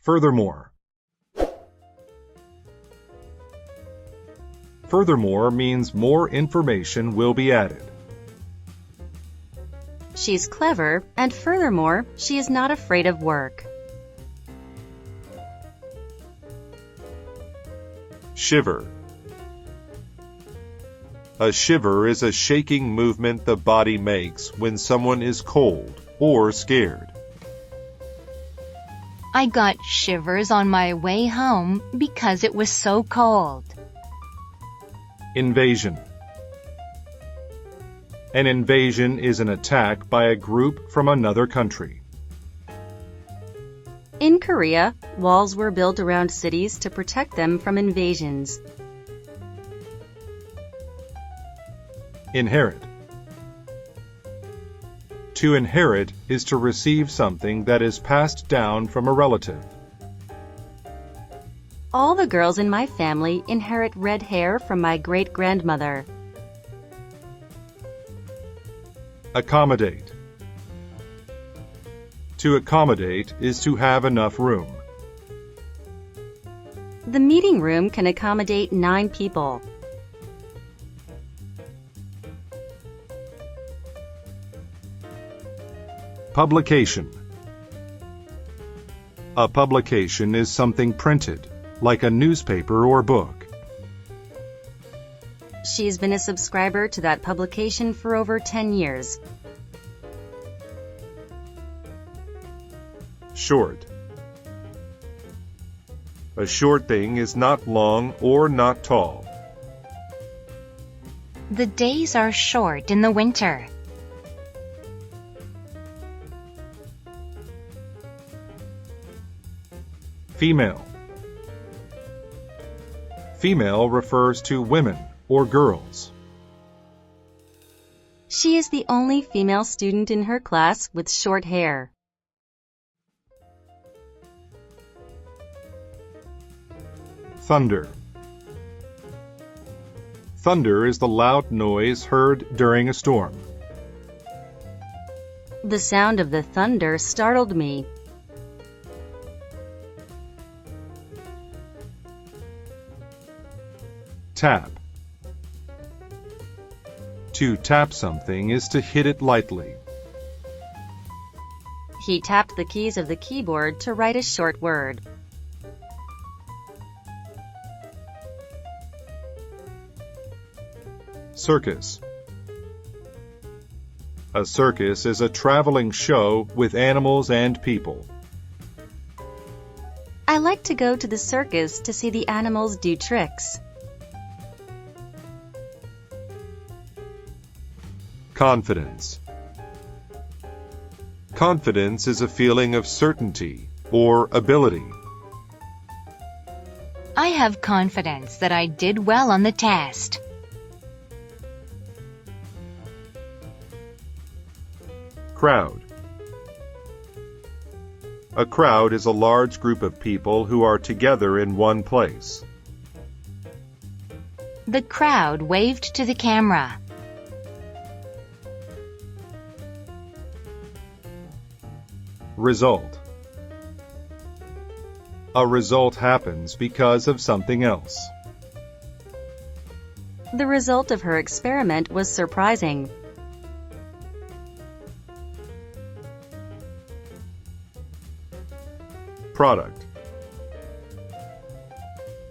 Furthermore. Furthermore means more information will be added. She's clever, and furthermore, she is not afraid of work. Shiver. A shiver is a shaking movement the body makes when someone is cold or scared. I got shivers on my way home because it was so cold. Invasion. An invasion is an attack by a group from another country. In Korea, walls were built around cities to protect them from invasions. Inherit. To inherit is to receive something that is passed down from a relative. All the girls in my family inherit red hair from my great-grandmother. Accommodate. To accommodate is to have enough room. The meeting room can accommodate 9 people. Publication. A publication is something printed, like a newspaper or book. She's been a subscriber to that publication for over 10 years. Short. A short thing is not long or not tall. The days are short in the winter. Female. Female refers to women or girls. She is the only female student in her class with short hair. Thunder. Thunder is the loud noise heard during a storm. The sound of the thunder startled me. Tap. To tap something is to hit it lightly. He tapped the keys of the keyboard to write a short word. Circus. A circus is a traveling show with animals and people. I like to go to the circus to see the animals do tricks. Confidence. Confidence is a feeling of certainty or ability. I have confidence that I did well on the test. Crowd. A crowd is a large group of people who are together in one place. The crowd waved to the camera. Result. A result happens because of something else. The result of her experiment was surprising. Product.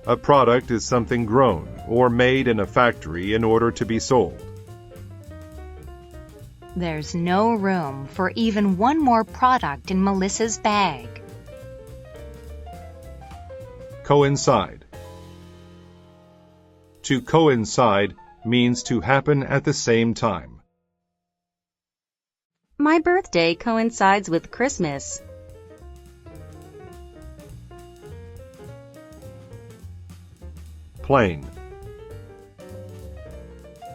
A product is something grown or made in a factory in order to be sold. There's no room for even one more product in Melissa's bag. Coincide. To coincide means to happen at the same time. My birthday coincides with Christmas. Plain.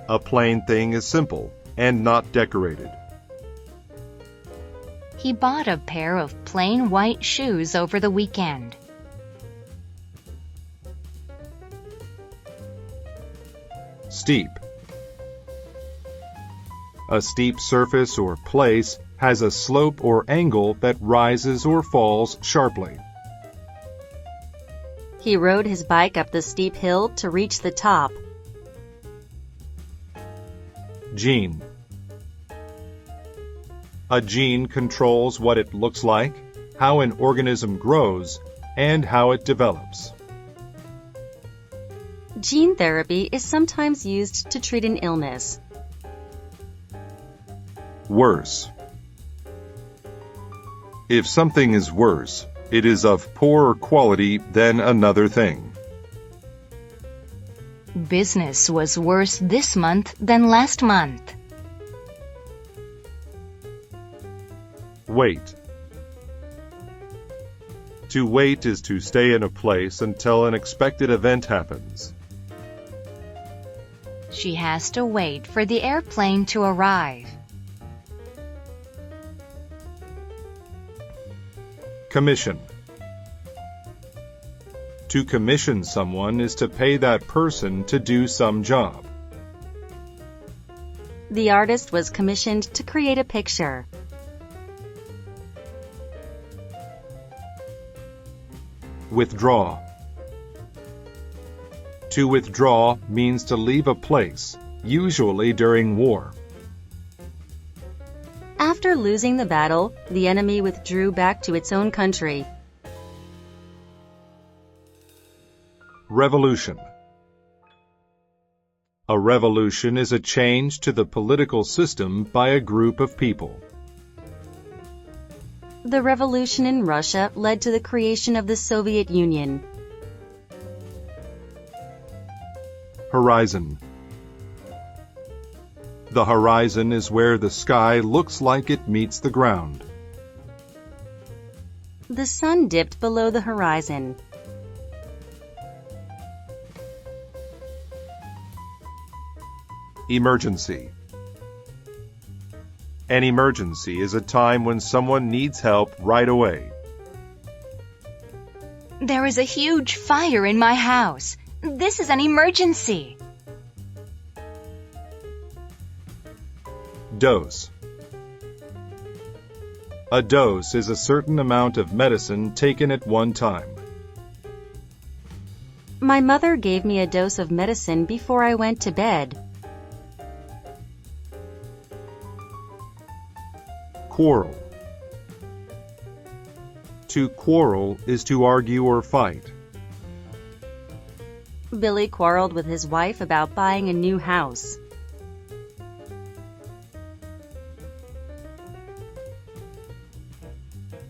A plain thing is simple and not decorated. He bought a pair of plain white shoes over the weekend. Steep. A steep surface or place has a slope or angle that rises or falls sharply. He rode his bike up the steep hill to reach the top. Gene. A gene controls what it looks like, how an organism grows, and how it develops. Gene therapy is sometimes used to treat an illness. Worse. If something is worse, it is of poorer quality than another thing. Business was worse this month than last month. Wait. To wait is to stay in a place until an expected event happens. She has to wait for the airplane to arrive. Commission. To commission someone is to pay that person to do some job. The artist was commissioned to create a picture. Withdraw. To withdraw means to leave a place, usually during war. After losing the battle, the enemy withdrew back to its own country. Revolution. A revolution is a change to the political system by a group of people. The revolution in Russia led to the creation of the Soviet Union. Horizon. The horizon is where the sky looks like it meets the ground. The sun dipped below the horizon. Emergency. An emergency is a time when someone needs help right away. There is a huge fire in my house. This is an emergency. Dose. A dose is a certain amount of medicine taken at one time. My mother gave me a dose of medicine before I went to bed. Quarrel. To quarrel is to argue or fight. Billy quarreled with his wife about buying a new house.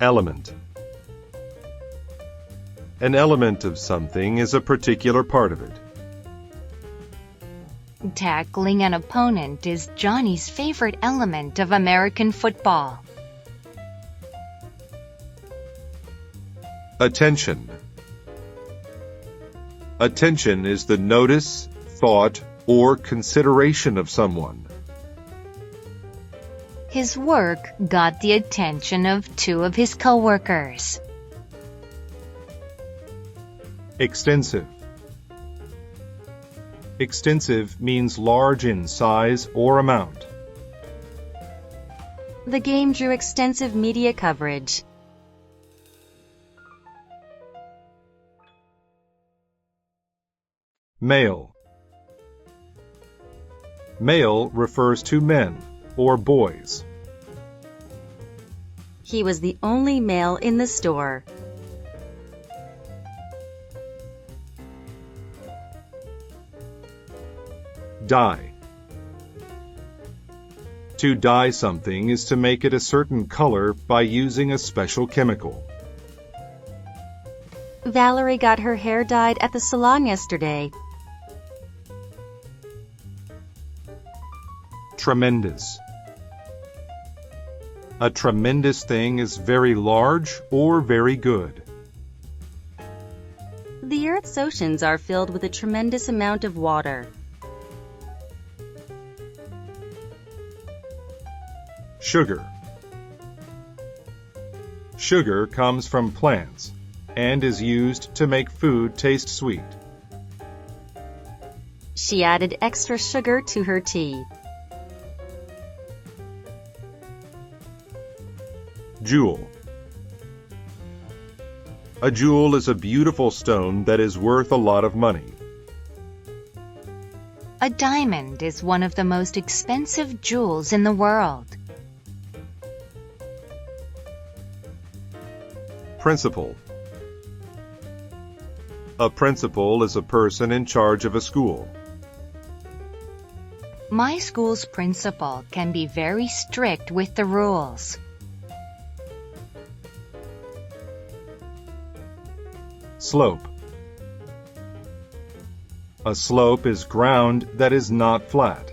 Element. An element of something is a particular part of it. Tackling an opponent is Johnny's favorite element of American football. Attention. Attention is the notice, thought, or consideration of someone. His work got the attention of two of his coworkers. Extensive. Extensive means large in size or amount. The game drew extensive media coverage. Male. Male refers to men or boys. He was the only male in the store. Dye. To dye something is to make it a certain color by using a special chemical. Valerie got her hair dyed at the salon yesterday. Tremendous. A tremendous thing is very large or very good. The Earth's oceans are filled with a tremendous amount of water. Sugar. Sugar comes from plants and is used to make food taste sweet. She added extra sugar to her tea. Jewel. A jewel is a beautiful stone that is worth a lot of money. A diamond is one of the most expensive jewels in the world. Principal. A principal is a person in charge of a school. My school's principal can be very strict with the rules. Slope. A slope is ground that is not flat.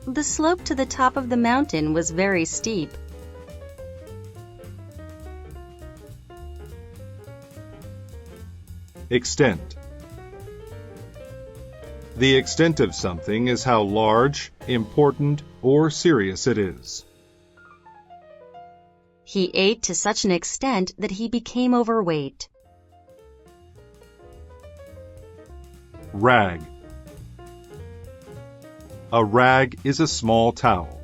The slope to the top of the mountain was very steep. Extent. The extent of something is how large, important, or serious it is. He ate to such an extent that he became overweight. Rag. A rag is a small towel.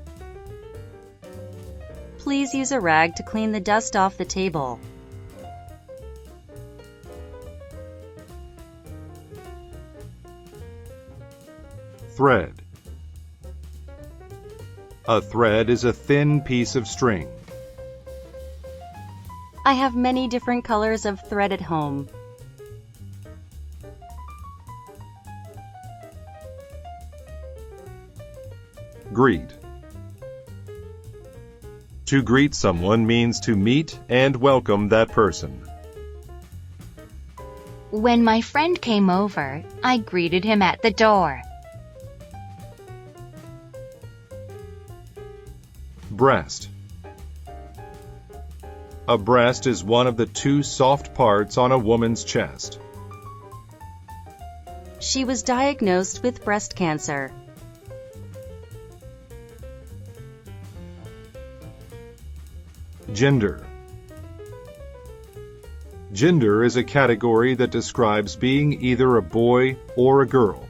Please use a rag to clean the dust off the table. Thread. A thread is a thin piece of string. I have many different colors of thread at home. Greet. To greet someone means to meet and welcome that person. When my friend came over, I greeted him at the door. Breast. A breast is one of the two soft parts on a woman's chest. She was diagnosed with breast cancer. Gender. Gender is a category that describes being either a boy or a girl.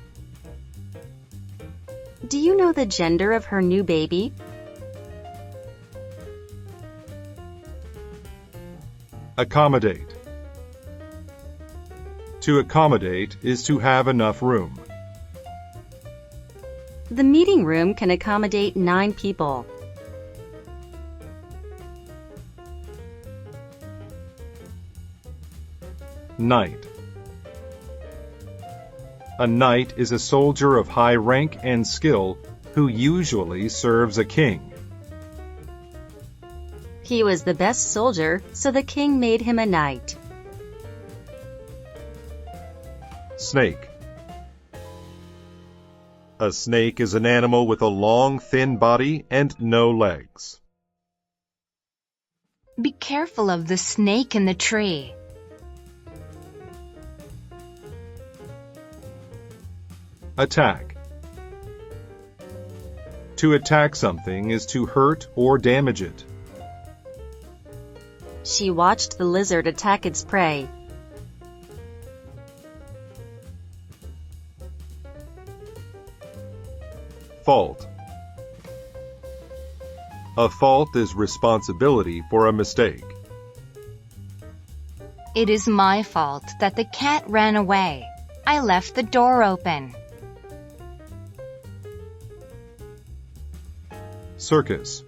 Do you know the gender of her new baby? Accommodate. To accommodate is to have enough room. The meeting room can accommodate 9 people. Knight. A knight is a soldier of high rank and skill who usually serves a king. He was the best soldier, so the king made him a knight. Snake. A snake is an animal with a long, thin body and no legs. Be careful of the snake in the tree. Attack. To attack something is to hurt or damage it. She watched the lizard attack its prey. Fault. A fault is responsibility for a mistake. It is my fault that the cat ran away. I left the door open. Circus.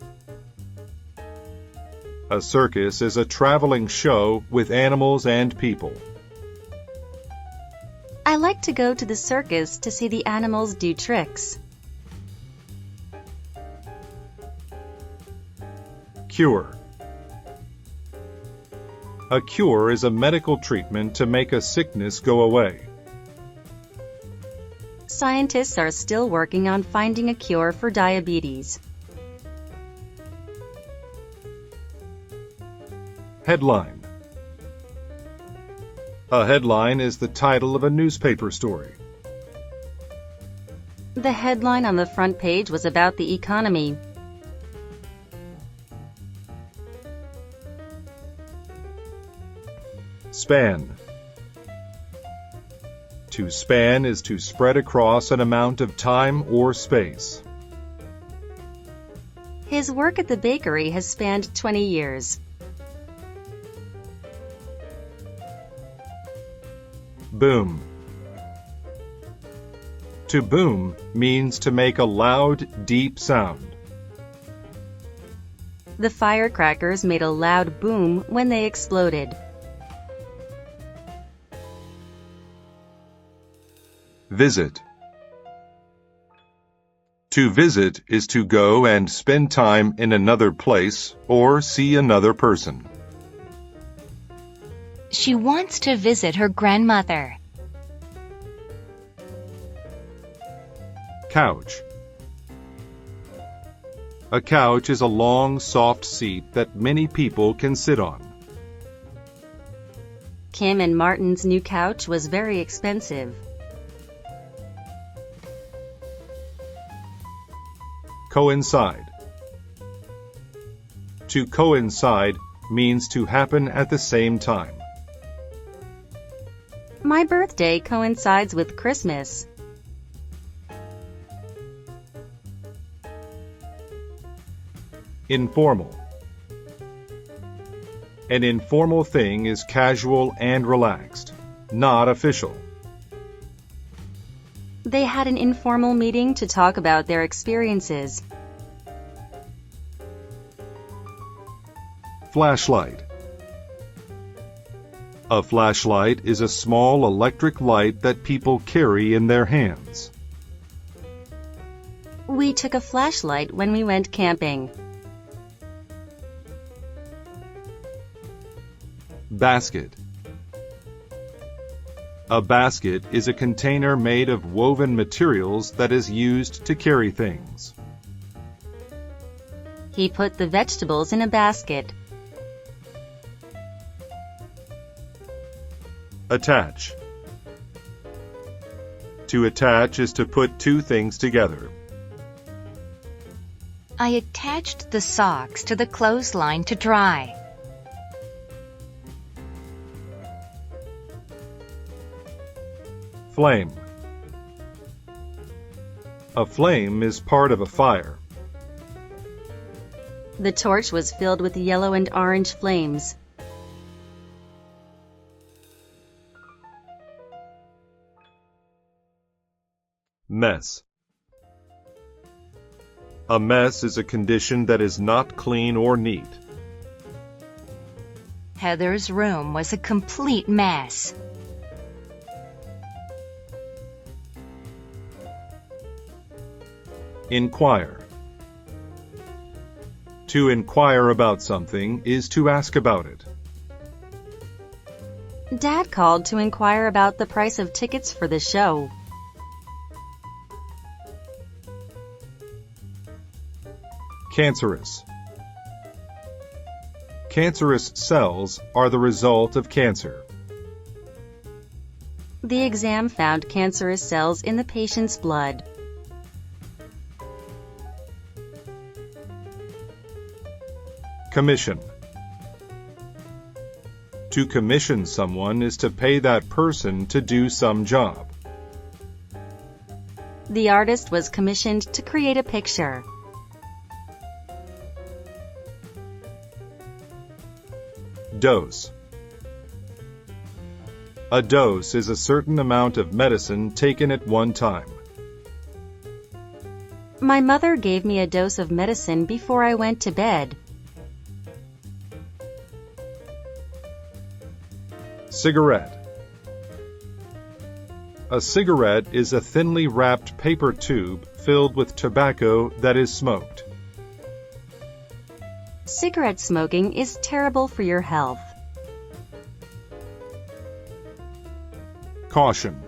A circus is a traveling show with animals and people. I like to go to the circus to see the animals do tricks. Cure. A cure is a medical treatment to make a sickness go away. Scientists are still working on finding a cure for diabetes. Headline. A headline is the title of a newspaper story. The headline on the front page was about the economy. Span. To span is to spread across an amount of time or space. His work at the bakery has spanned 20 years. Boom. To boom means to make a loud, deep sound. The firecrackers made a loud boom when they exploded. Visit. To visit is to go and spend time in another place or see another person. She wants to visit her grandmother. Couch. A couch is a long, soft seat that many people can sit on. Kim and Martin's new couch was very expensive. Coincide. To coincide means to happen at the same time. My birthday coincides with Christmas. Informal. An informal thing is casual and relaxed, not official. They had an informal meeting to talk about their experiences. Flashlight. A flashlight is a small electric light that people carry in their hands. We took a flashlight when we went camping. Basket. A basket is a container made of woven materials that is used to carry things. He put the vegetables in a basket. Attach. To attach is to put two things together. I attached the socks to the clothesline to dry. Flame. A flame is part of a fire. The torch was filled with yellow and orange flames. Mess. A mess is a condition that is not clean or neat. Heather's room was a complete mess. Inquire. To inquire about something is to ask about it. Dad called to inquire about the price of tickets for the show. Cancerous. Cancerous cells are the result of cancer. The exam found cancerous cells in the patient's blood. Commission. To commission someone is to pay that person to do some job. The artist was commissioned to create a picture. Dose. A dose is a certain amount of medicine taken at one time. My mother gave me a dose of medicine before I went to bed. Cigarette. A cigarette is a thinly wrapped paper tube filled with tobacco that is smoked. Cigarette smoking is terrible for your health. Caution.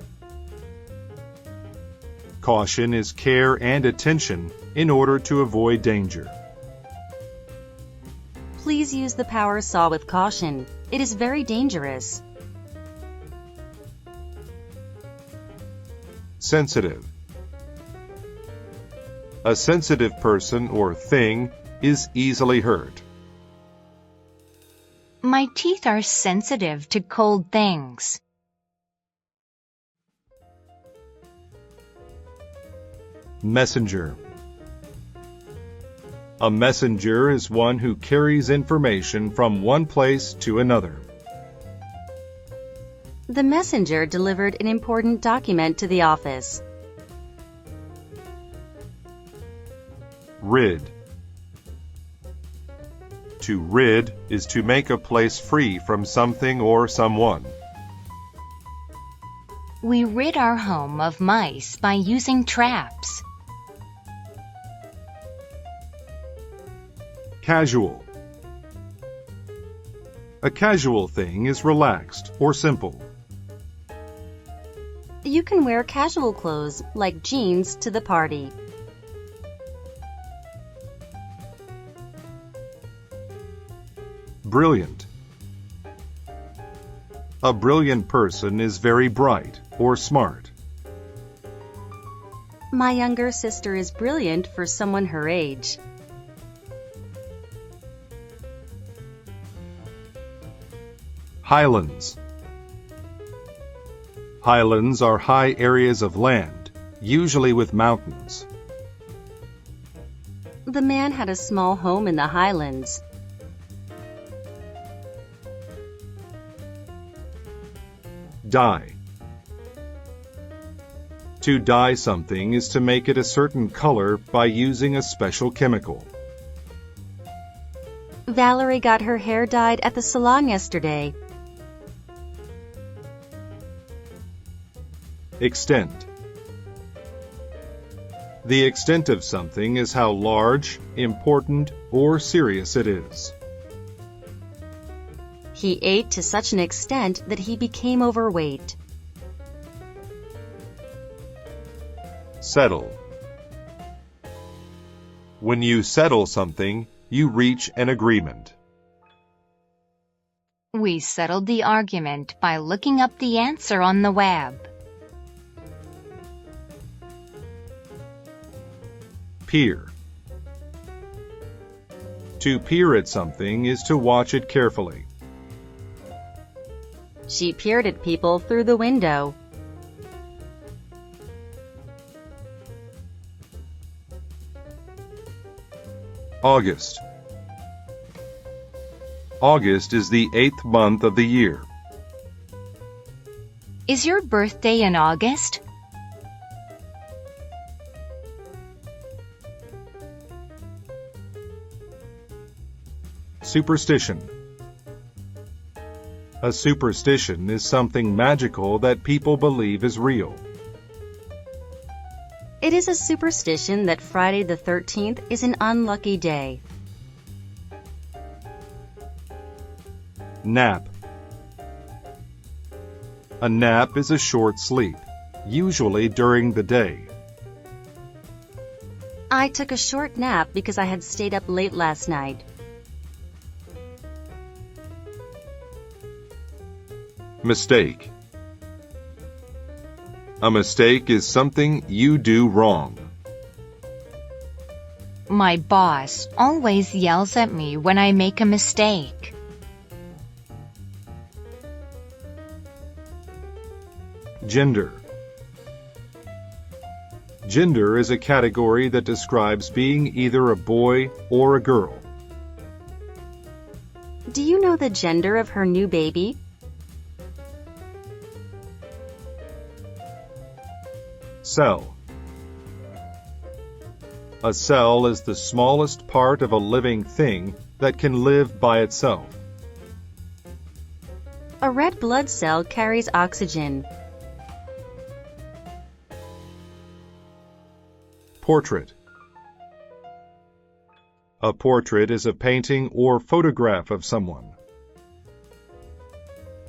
Caution is care and attention in order to avoid danger. Please use the power saw with caution. It is very dangerous. Sensitive. A sensitive person or thing is easily hurt. My teeth are sensitive to cold things. Messenger. A messenger is one who carries information from one place to another. The messenger delivered an important document to the office. Rid. To rid is to make a place free from something or someone. We rid our home of mice by using traps. Casual. A casual thing is relaxed or simple. You can wear casual clothes, like jeans, to the party. Brilliant. A brilliant person is very bright or smart. My younger sister is brilliant for someone her age. Highlands. Highlands are high areas of land, usually with mountains. The man had a small home in the highlands. Dye. To dye something is to make it a certain color by using a special chemical. Valerie got her hair dyed at the salon yesterday. Extent. The extent of something is how large, important, or serious it is. He ate to such an extent that he became overweight. Settle. When you settle something, you reach an agreement. We settled the argument by looking up the answer on the web. Peer. To peer at something is to watch it carefully. She peered at people through the window. August. August is the 8th month of the year. Is your birthday in August? Superstition. A superstition is something magical that people believe is real. It is a superstition that Friday the 13th is an unlucky day. Nap. A nap is a short sleep, usually during the day. I took a short nap because I had stayed up late last night. Mistake. A mistake is something you do wrong. My boss always yells at me when I make a mistake. Gender. Gender is a category that describes being either a boy or a girl. Do you know the gender of her new baby? Cell. A cell is the smallest part of a living thing that can live by itself. A red blood cell carries oxygen. Portrait. A portrait is a painting or photograph of someone.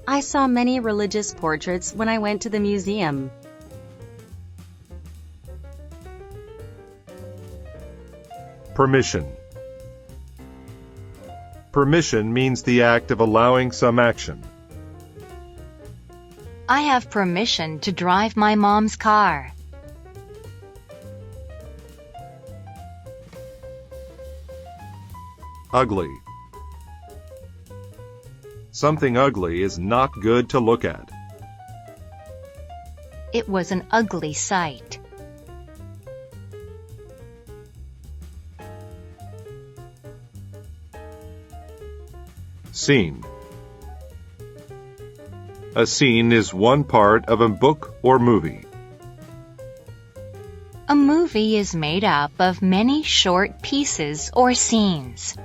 I saw many religious portraits when I went to the museum. Permission. Permission means the act of allowing some action. I have permission to drive my mom's car. Ugly. Something ugly is not good to look at. It was an ugly sight. Scene. A scene is one part of a book or movie. A movie is made up of many short pieces or scenes.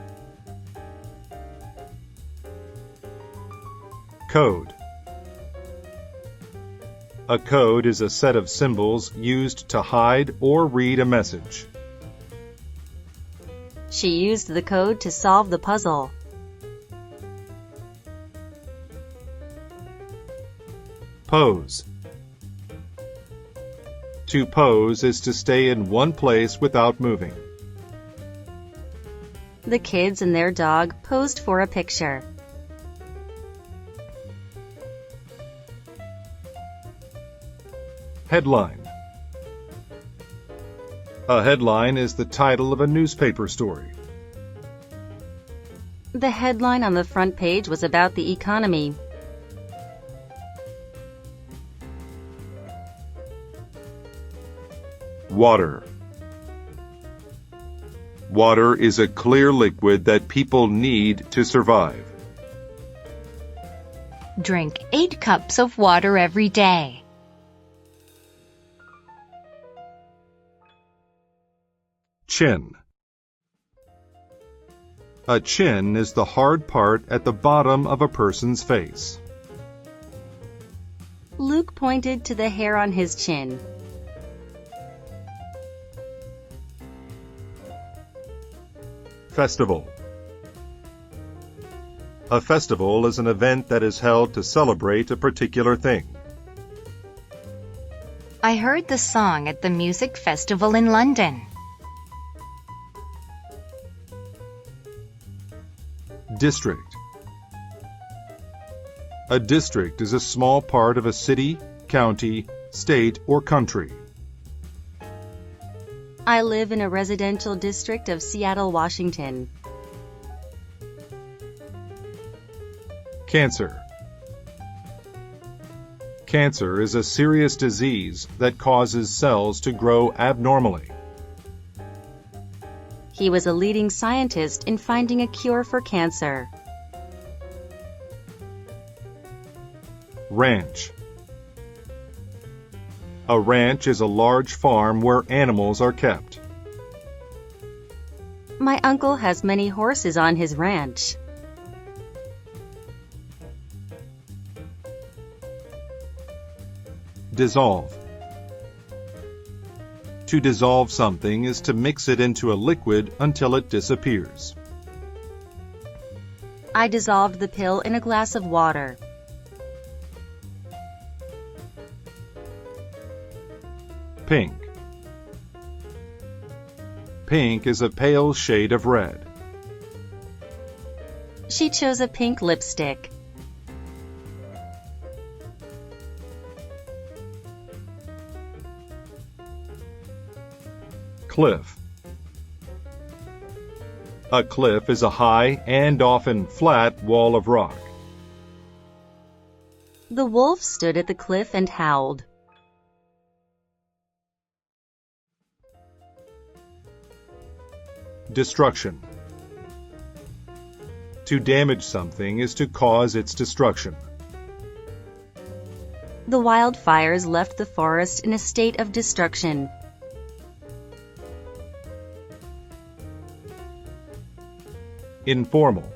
Code. A code is a set of symbols used to hide or read a message. She used the code to solve the puzzle. Pose. To pose is to stay in one place without moving. The kids and their dog posed for a picture. Headline. A headline is the title of a newspaper story. The headline on the front page was about the economy. Water. Water is a clear liquid that people need to survive. Drink 8 cups of water every day. Chin. A chin is the hard part at the bottom of a person's face. Luke pointed to the hair on his chin. Festival. A festival is an event that is held to celebrate a particular thing. I heard the song at the music festival in London. District. A district is a small part of a city, county, state, or country. I live in a residential district of Seattle, Washington. Cancer. Cancer is a serious disease that causes cells to grow abnormally. He was a leading scientist in finding a cure for cancer. Ranch. A ranch is a large farm where animals are kept. My uncle has many horses on his ranch. Dissolve. To dissolve something is to mix it into a liquid until it disappears. I dissolved the pill in a glass of water. Pink. Pink is a pale shade of red. She chose a pink lipstick. Cliff. A cliff is a high and often flat wall of rock. The wolf stood at the cliff and howled. Destruction. To damage something is to cause its destruction. The wildfires left the forest in a state of destruction. Informal.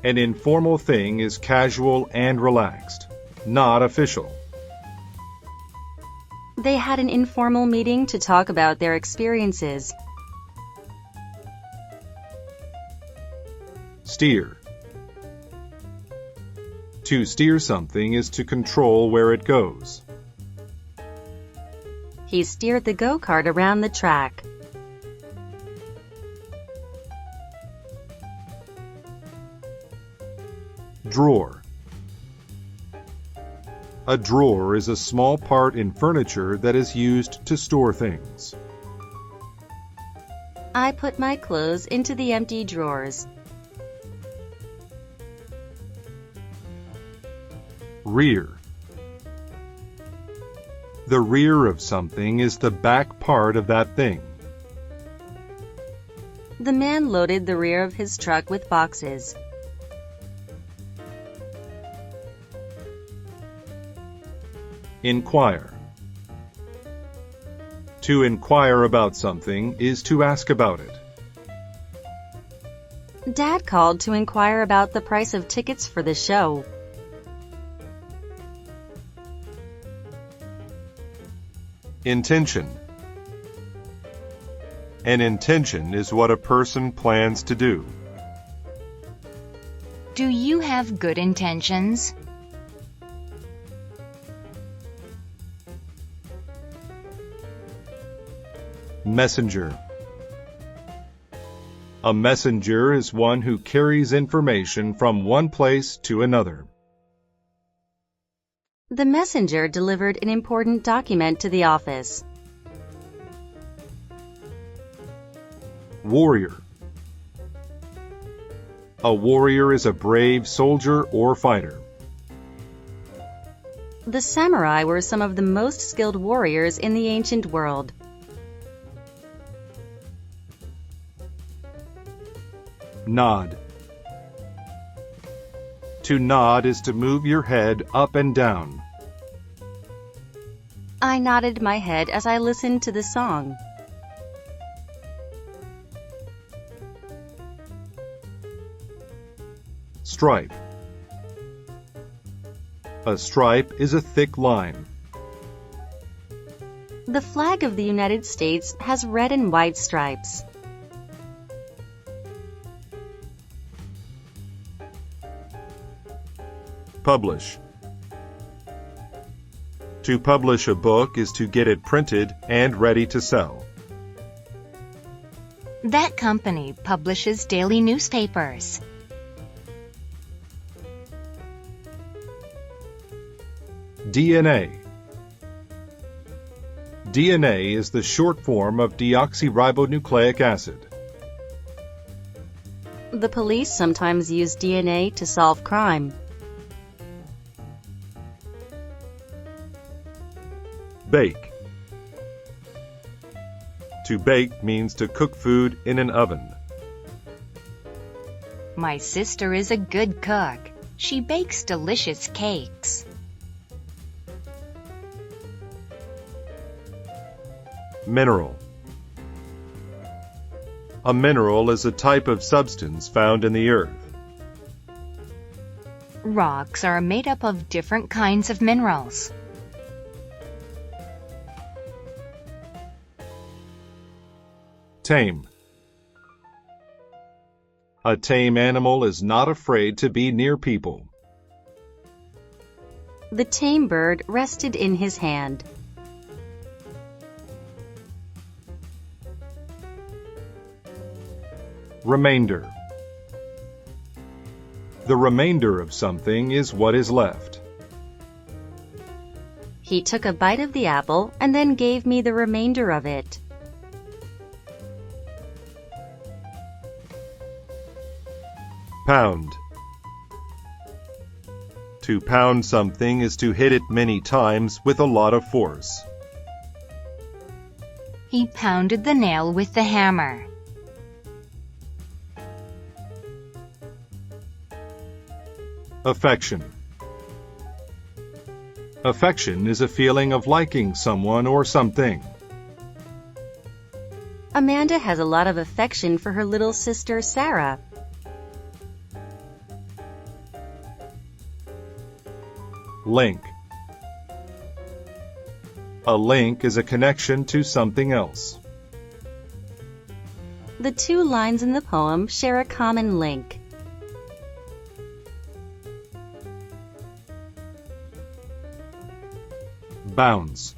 An informal thing is casual and relaxed, not official. They had an informal meeting to talk about their experiences. Steer. To steer something is to control where it goes. He steered the go-kart around the track. Drawer. A drawer is a small part in furniture that is used to store things. I put my clothes into the empty drawers. Rear. The rear of something is the back part of that thing. The man loaded the rear of his truck with boxes. Inquire. To inquire about something is to ask about it. Dad called to inquire about the price of tickets for the show. Intention. An intention is what a person plans to do. Do you have good intentions? Messenger. A messenger is one who carries information from one place to another. The messenger delivered an important document to the office. Warrior. A warrior is a brave soldier or fighter. The samurai were some of the most skilled warriors in the ancient world. Nod. To nod is to move your head up and down. I nodded my head as I listened to the song. Stripe. A stripe is a thick line. The flag of the United States has red and white stripes. Publish. To publish a book is to get it printed and ready to sell. That company publishes daily newspapers. DNA. DNA is the short form of deoxyribonucleic acid. The police sometimes use DNA to solve crime. Bake. To bake means to cook food in an oven. My sister is a good cook. She bakes delicious cakes. Mineral. A mineral is a type of substance found in the earth. Rocks are made up of different kinds of minerals. Tame. A tame animal is not afraid to be near people. The tame bird rested in his hand. Remainder. The remainder of something is what is left. He took a bite of the apple and then gave me the remainder of it. Pound. To pound something is to hit it many times with a lot of force. He pounded the nail with the hammer. Affection. Affection is a feeling of liking someone or something. Amanda has a lot of affection for her little sister, Sarah. Link. A link is a connection to something else. The two lines in the poem share a common link. Bounce.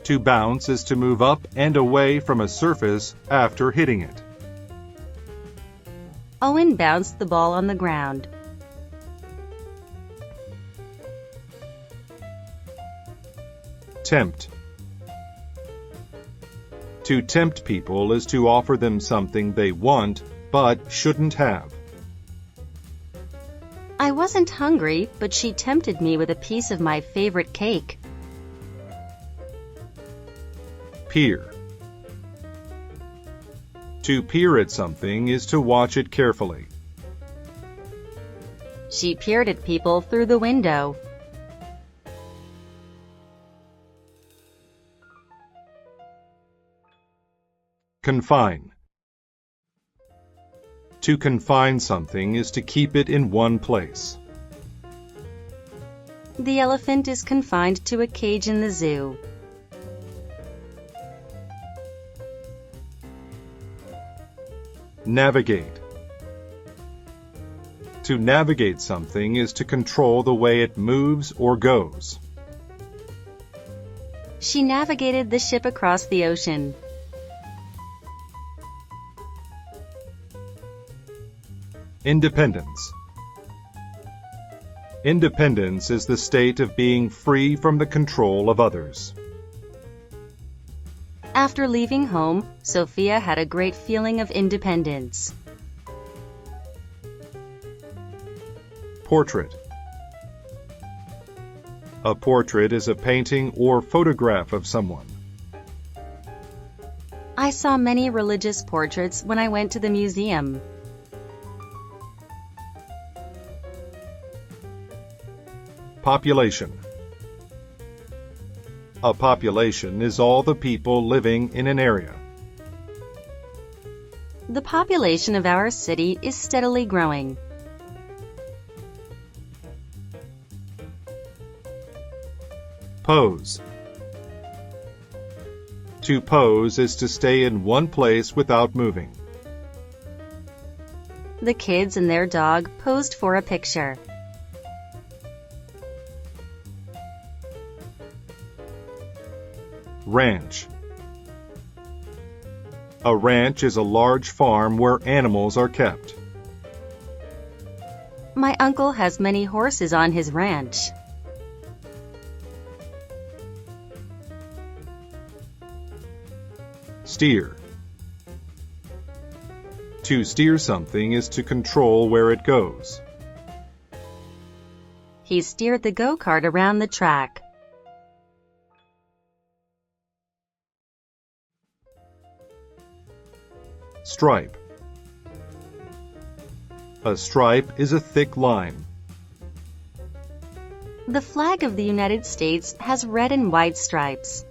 To bounce is to move up and away from a surface after hitting it. Owen bounced the ball on the ground. Tempt. To tempt people is to offer them something they want but shouldn't have. I wasn't hungry, but she tempted me with a piece of my favorite cake. Peer. To peer at something is to watch it carefully. She peered at people through the window. Confine. To confine something is to keep it in one place. The elephant is confined to a cage in the zoo. Navigate. To navigate something is to control the way it moves or goes. She navigated the ship across the ocean. Independence. Independence is the state of being free from the control of others. After leaving home, Sophia had a great feeling of independence. Portrait. A portrait is a painting or photograph of someone. I saw many religious portraits when I went to the museum. Population. A population is all the people living in an area. The population of our city is steadily growing. Pose. To pose is to stay in one place without moving. The kids and their dog posed for a picture. Ranch. A ranch is a large farm where animals are kept. My uncle has many horses on his ranch. Steer. To steer something is to control where it goes. He steered the go-kart around the track. Stripe. A stripe is a thick line. The flag of the United States has red and white stripes.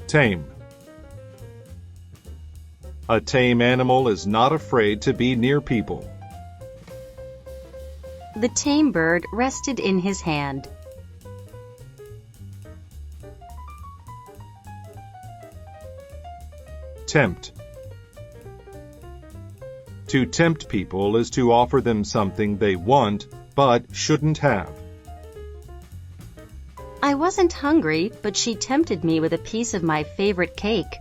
Tame. A tame animal is not afraid to be near people. The tame bird rested in his hand. Tempt. To tempt people is to offer them something they want but shouldn't have. I wasn't hungry, but she tempted me with a piece of my favorite cake.